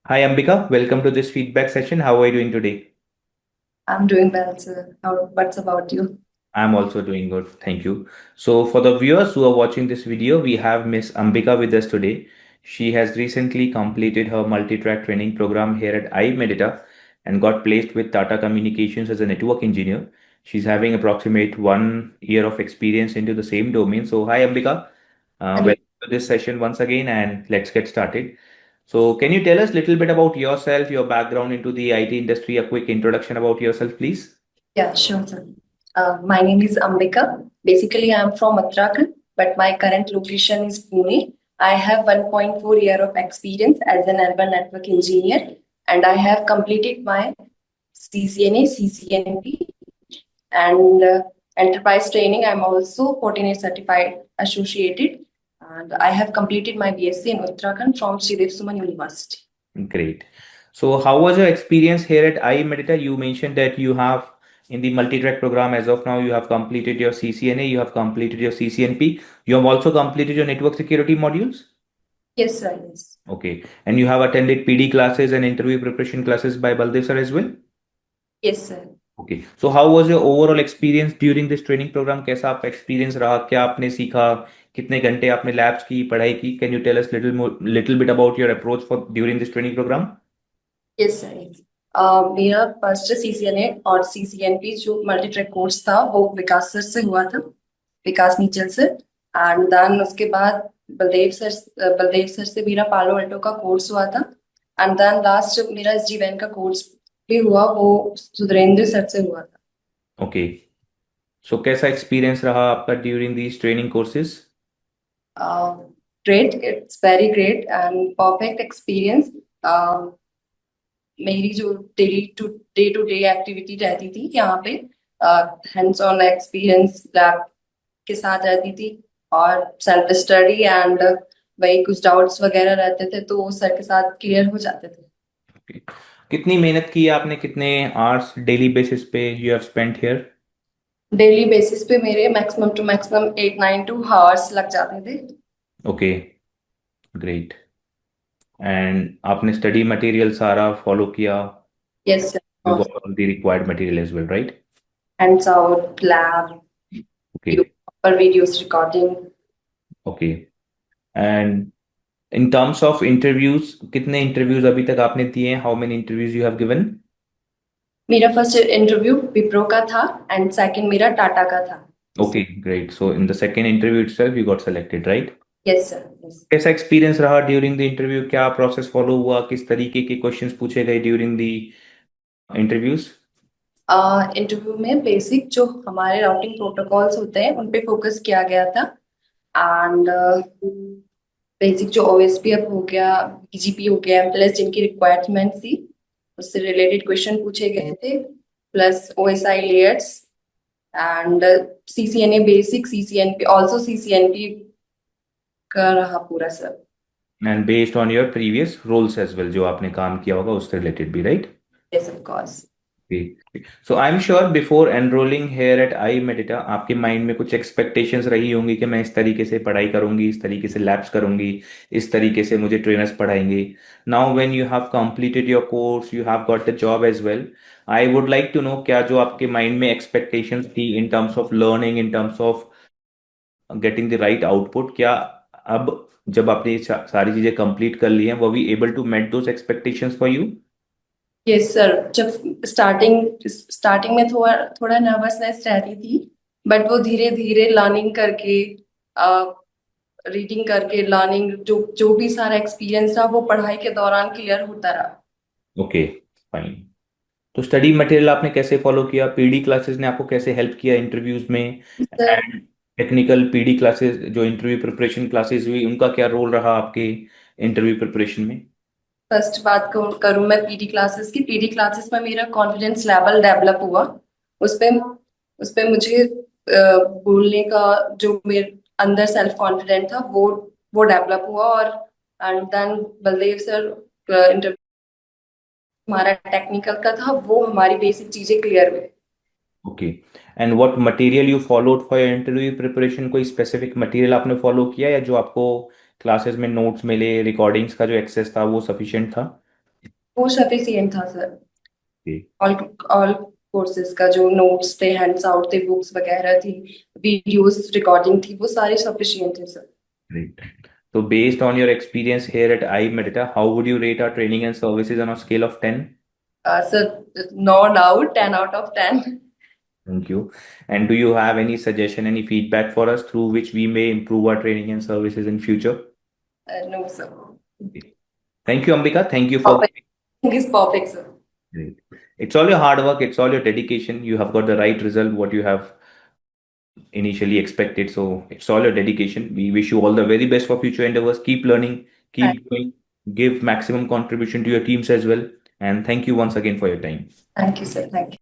Hi Ambika, welcome to this feedback session. How are you doing today? I'm doing well, sir. What's about you? I'm also doing good, thank you. So, for the viewers who are watching this video, we have Miss Ambika with us today. She has recently completed her multi-track training program here at iMedita and got placed with Tata Communications as a network engineer. She's having approximate 1 year of experience into the same domain. So, hi Ambika, And welcome to this session once again, and let's get started. So, can you tell us a little bit about yourself, your background into the IT industry, a quick introduction about yourself, please? yeah, sure, sir. My name is Ambika. Basically, I'm from Uttarakhand, but my current location is Pune. I have 1.4 year of experience as an urban network engineer, and I have completed my CCNA, CCNP, and enterprise training. I'm also Fortinet certified associated, and I have completed my BSc in Uttarakhand from Sridev Suman University. Great. So, how was your experience here at iMedita? You mentioned that you have in the multi-track program as of now, you have completed your CCNA, you have completed your CCNP, you have also completed your network security modules. Yes, sir. Yes. Okay. And you have attended PD classes and interview preparation classes by Baldev sir as well. Yes, sir. Okay. So, how was your overall experience during this training program? कैसा आपका experience रहा? क्या आपने सीखा? कितने घंटे आपने labs की पढ़ाई की? Can you tell us little bit about your approach for during this training program? Yes sir. मेरा फर्स्ट सीसीएनए और सीसीएनपी जो मल्टी ट्रैक कोर्स था वो विकास सर से हुआ था, विकास नीचल से। एंड देन उसके बाद बलदेव सर से मेरा पालो अल्टो का कोर्स हुआ था। एंड देन लास्ट मेरा एसडी वैन का कोर्स भी हुआ, वो सुधरेंद्र सर से हुआ था। ओके। सो कैसा एक्सपीरियंस रहा आपका during these training courses? Great, it's very great and perfect experience. मेरी जो डे टू डे एक्टिविटी रहती थी यहाँ पे, हैंड्स ऑन एक्सपीरियंस लैब के साथ रहती थी, और सेल्फ स्टडी एंड वही कुछ डाउट्स वगैरह रहते थे तो वो सर के साथ क्लियर हो जाते थे। कितनी मेहनत की है आपने, कितने आवर्स डेली बेसिस पे you have spent here? Daily basis पे मेरे मैक्सिमम टू मैक्सिमम 8 9 2 आवर्स लग जाते थे। Okay, great. एंड आपने स्टडी मटेरियल सारा फॉलो किया? Yes you sir. Got all the required material as well, right? Hands out lab, okay. Proper videos recording. Okay. And in terms of interviews, कितने interviews अभी तक आपने दिए हैं? How many interviews you have given? मेरा first interview Wipro का था and second मेरा टाटा का था। Okay, great. So in the second interview itself you got selected, right? Yes sir. Yes. कैसा एक्सपीरियंस रहा ड्यूरिंग द इंटरव्यू? क्या प्रोसेस फॉलो हुआ? किस तरीके के क्वेश्चंस पूछे गए ड्यूरिंग द इंटरव्यूज? इंटरव्यू में बेसिक जो हमारे राउटिंग प्रोटोकॉल्स होते हैं उन पे फोकस किया गया था। एंड बेसिक जो ओएसपीएफ हो गया, बीजीपी हो गया, प्लस जिनकी रिक्वायरमेंट थी उससे रिलेटेड क्वेश्चन पूछे गए थे, plus OSI layers and CCNA basic, CCNP also CCNP का रहा पूरा सब। And based on your previous roles as well, जो आपने काम किया होगा उससे रिलेटेड भी, right? Yes of course. So I am sure before enrolling here at I Medita आपके माइंड में कुछ एक्सपेक्टेशंस रही होंगी कि मैं इस तरीके से पढ़ाई करूंगी, इस तरीके से लैब्स करूंगी, इस तरीके से मुझे ट्रेनर्स पढ़ाएंगे। Now when you have completed your course, you have got the job as well, I would like to know क्या जो आपके माइंड में एक्सपेक्टेशंस थी in terms of learning, in terms of getting the right output, क्या अब जब आपने ये सारी चीजें कंप्लीट कर ली हैं, were we able to met those expectations for you? Yes sir. जब स्टार्टिंग स्टार्टिंग में थोड़ा थोड़ा नर्वसनेस रहती थी, बट वो धीरे धीरे लर्निंग करके, रीडिंग करके, लर्निंग जो जो भी सारा एक्सपीरियंस रहा वो पढ़ाई के दौरान क्लियर होता रहा। Okay, fine. तो स्टडी मटेरियल आपने कैसे फॉलो किया? पीडी क्लासेस ने आपको कैसे हेल्प किया इंटरव्यूज में? Sir, and technical PD classes, जो इंटरव्यू प्रिपरेशन क्लासेस हुई, उनका क्या रोल रहा आपके इंटरव्यू प्रिपरेशन में? फर्स्ट बात करूँ मैं पीडी क्लासेस की। पीडी क्लासेस में मेरा कॉन्फिडेंस लेवल डेवलप हुआ। उस पे उस पे मुझे बोलने का जो मेरे अंदर सेल्फ कॉन्फिडेंट था वो डेवलप हुआ। और and then Baldev sir interview हमारा टेक्निकल का था, वो हमारी बेसिक चीजें क्लियर हुई। Okay. And what material you followed for your interview preparation? कोई स्पेसिफिक मटेरियल आपने फॉलो किया, या जो आपको क्लासेस में नोट्स मिले, रिकॉर्डिंग्स का जो एक्सेस था वो सफिशिएंट था? वो सफिशिएंट था सर। Okay. ऑल कोर्सेज का जो नोट्स थे, हैंड्स आउट थे, बुक्स वगैरह थी, वीडियोस रिकॉर्डिंग थी, वो सारे सफिशिएंट थे sir. Great. So based on your experience here at iMedita, how would you rate our training and services on a scale of 10? Sir, no doubt 10 out of 10। Thank you. And do you have any suggestion, any feedback for us through which we may improve our training and services in future? No sir. Okay. Thank you, Ambika. Thank you for. Perfect is perfect sir. Great. It's all your hard work. It's all your dedication. You have got the right result, what you have initially expected. So it's all your dedication. We wish you all the very best for future endeavors. Keep learning, keep going, give maximum contribution to your teams as well. And thank you once again for your time. Thank you sir, thank you.